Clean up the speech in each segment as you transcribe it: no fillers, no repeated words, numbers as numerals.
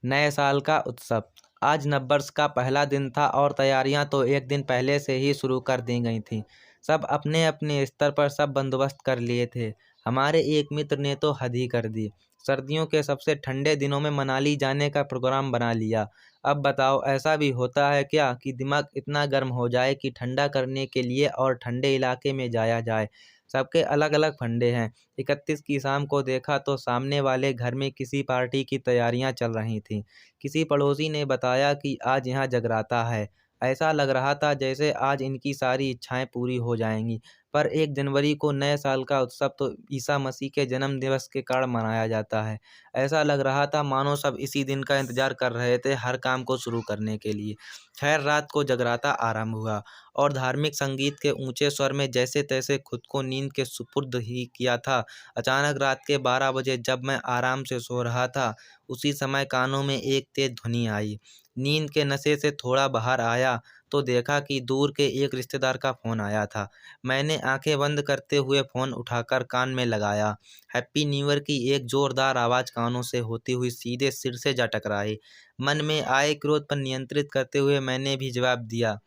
नए साल का उत्सव। आज नववर्ष का पहला दिन था और तैयारियां तो एक दिन पहले से ही शुरू कर दी गई थीं। सब अपने अपने स्तर पर सब बंदोबस्त कर लिए थे। हमारे एक मित्र ने तो हद ही कर दी। सर्दियों के सबसे ठंडे दिनों में मनाली जाने का प्रोग्राम बना लिया। अब बताओ, ऐसा भी होता है क्या कि दिमाग इतना गर्म हो जाए कि ठंडा करने के लिए और ठंडे इलाके में जाया जाए। सबके अलग अलग फंडे हैं। 31 की शाम को देखा तो सामने वाले घर में किसी पार्टी की तैयारियां चल रही थीं। किसी पड़ोसी ने बताया कि आज यहाँ जगराता है। ऐसा लग रहा था जैसे आज इनकी सारी इच्छाएं पूरी हो जाएंगी। पर 1 जनवरी को नए साल का उत्सव तो ईसा मसीह के जन्म दिवस के कारण मनाया जाता है। ऐसा लग रहा था मानो सब इसी दिन का इंतजार कर रहे थे हर काम को शुरू करने के लिए। खैर, रात को जगराता आरंभ हुआ और धार्मिक संगीत के ऊंचे स्वर में जैसे तैसे खुद को नींद के सुपुर्द ही किया था। अचानक रात के 12 बजे जब मैं आराम से सो रहा था, उसी समय कानों में एक तेज ध्वनि आई। नींद के नशे से थोड़ा बाहर आया तो देखा कि दूर के एक रिश्तेदार का फ़ोन आया था। मैंने आंखें बंद करते हुए फ़ोन उठाकर कान में लगाया। हैप्पी न्यू ईयर की एक ज़ोरदार आवाज़ कानों से होती हुई सीधे सिर से जा टकराई। मन में आए क्रोध पर नियंत्रित करते हुए मैंने भी जवाब दिया।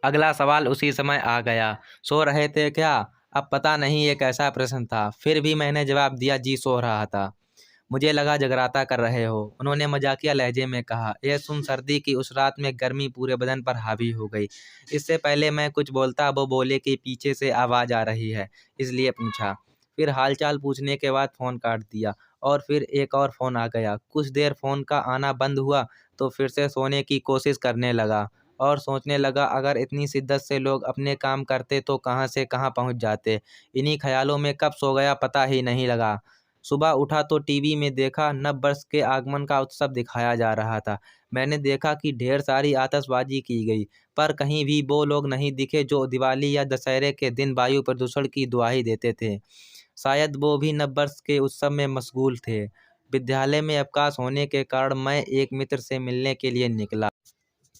अगला सवाल उसी समय आ गया, सो रहे थे क्या? अब पता नहीं ये कैसा प्रश्न था, फिर भी मैंने जवाब दिया, जी सो रहा था। मुझे लगा जगराता कर रहे हो, उन्होंने मजाकिया लहजे में कहा। यह सुन सर्दी की उस रात में गर्मी पूरे बदन पर हावी हो गई। इससे पहले मैं कुछ बोलता वो बोले कि पीछे से आवाज़ आ रही है, इसलिए पूछा। फिर हालचाल पूछने के बाद फ़ोन काट दिया और फिर एक और फ़ोन आ गया। कुछ देर फ़ोन का आना बंद हुआ तो फिर से सोने की कोशिश करने लगा और सोचने लगा अगर इतनी शिद्दत से लोग अपने काम करते तो कहाँ से कहाँ पहुँच जाते। इन्हीं ख्यालों में कब सो गया पता ही नहीं लगा। सुबह उठा तो टीवी में देखा नव वर्ष के आगमन का उत्सव दिखाया जा रहा था। मैंने देखा कि ढेर सारी आतिशबाजी की गई, पर कहीं भी वो लोग नहीं दिखे जो दिवाली या दशहरे के दिन वायु प्रदूषण की दुहाई देते थे। शायद वो भी नव वर्ष के उत्सव में मशगूल थे। विद्यालय में अवकाश होने के कारण मैं एक मित्र से मिलने के लिए निकला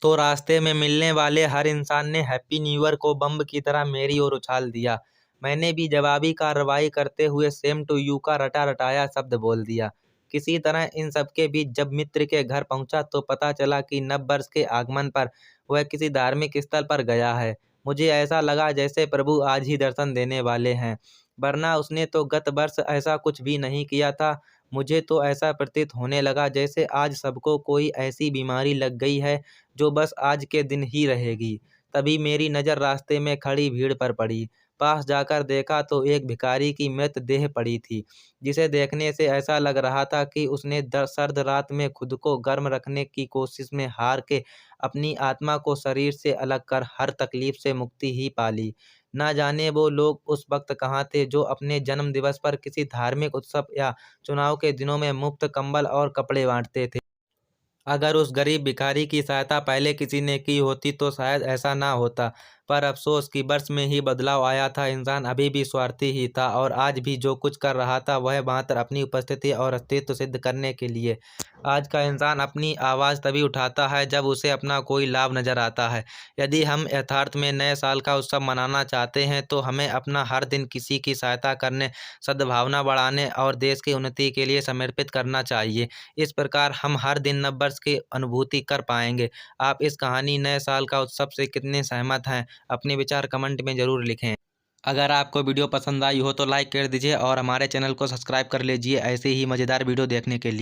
तो रास्ते में मिलने वाले हर इंसान ने हैप्पी न्यू ईयर को बम की तरह मेरी ओर उछाल दिया। मैंने भी जवाबी कार्रवाई करते हुए सेम टू यू का रटा रटाया शब्द बोल दिया। किसी तरह इन सबके बीच जब मित्र के घर पहुंचा तो पता चला कि नव वर्ष के आगमन पर वह किसी धार्मिक स्थल पर गया है। मुझे ऐसा लगा जैसे प्रभु आज ही दर्शन देने वाले हैं, वरना उसने तो गत वर्ष ऐसा कुछ भी नहीं किया था। मुझे तो ऐसा प्रतीत होने लगा जैसे आज सबको कोई ऐसी बीमारी लग गई है जो बस आज के दिन ही रहेगी। तभी मेरी नज़र रास्ते में खड़ी भीड़ पर पड़ी। पास जाकर देखा तो एक भिखारी की मृत देह पड़ी थी, जिसे देखने से ऐसा लग रहा था कि उसने सर्द रात में खुद को गर्म रखने की कोशिश में हार के अपनी आत्मा को शरीर से अलग कर हर तकलीफ से मुक्ति ही पा ली। ना जाने वो लोग उस वक्त कहाँ थे जो अपने जन्म दिवस पर किसी धार्मिक उत्सव या चुनाव के दिनों में मुफ्त कंबल और कपड़े बांटते थे। अगर उस गरीब भिखारी की सहायता पहले किसी ने की होती तो शायद ऐसा ना होता। पर अफसोस कि वर्ष में ही बदलाव आया था। इंसान अभी भी स्वार्थी ही था और आज भी जो कुछ कर रहा था वह मात्र अपनी उपस्थिति और अस्तित्व सिद्ध करने के लिए। आज का इंसान अपनी आवाज़ तभी उठाता है जब उसे अपना कोई लाभ नज़र आता है। यदि हम यथार्थ में नए साल का उत्सव मनाना चाहते हैं तो हमें अपना हर दिन किसी की सहायता करने, सद्भावना बढ़ाने और देश की उन्नति के लिए समर्पित करना चाहिए। इस प्रकार हम हर दिन नव वर्ष की अनुभूति कर पाएंगे। आप इस कहानी नए साल का उत्सव से कितने सहमत हैं? अपने विचार कमेंट में ज़रूर लिखें। अगर आपको वीडियो पसंद आई हो तो लाइक कर दीजिए और हमारे चैनल को सब्सक्राइब कर लीजिए ऐसे ही मज़ेदार वीडियो देखने के लिए।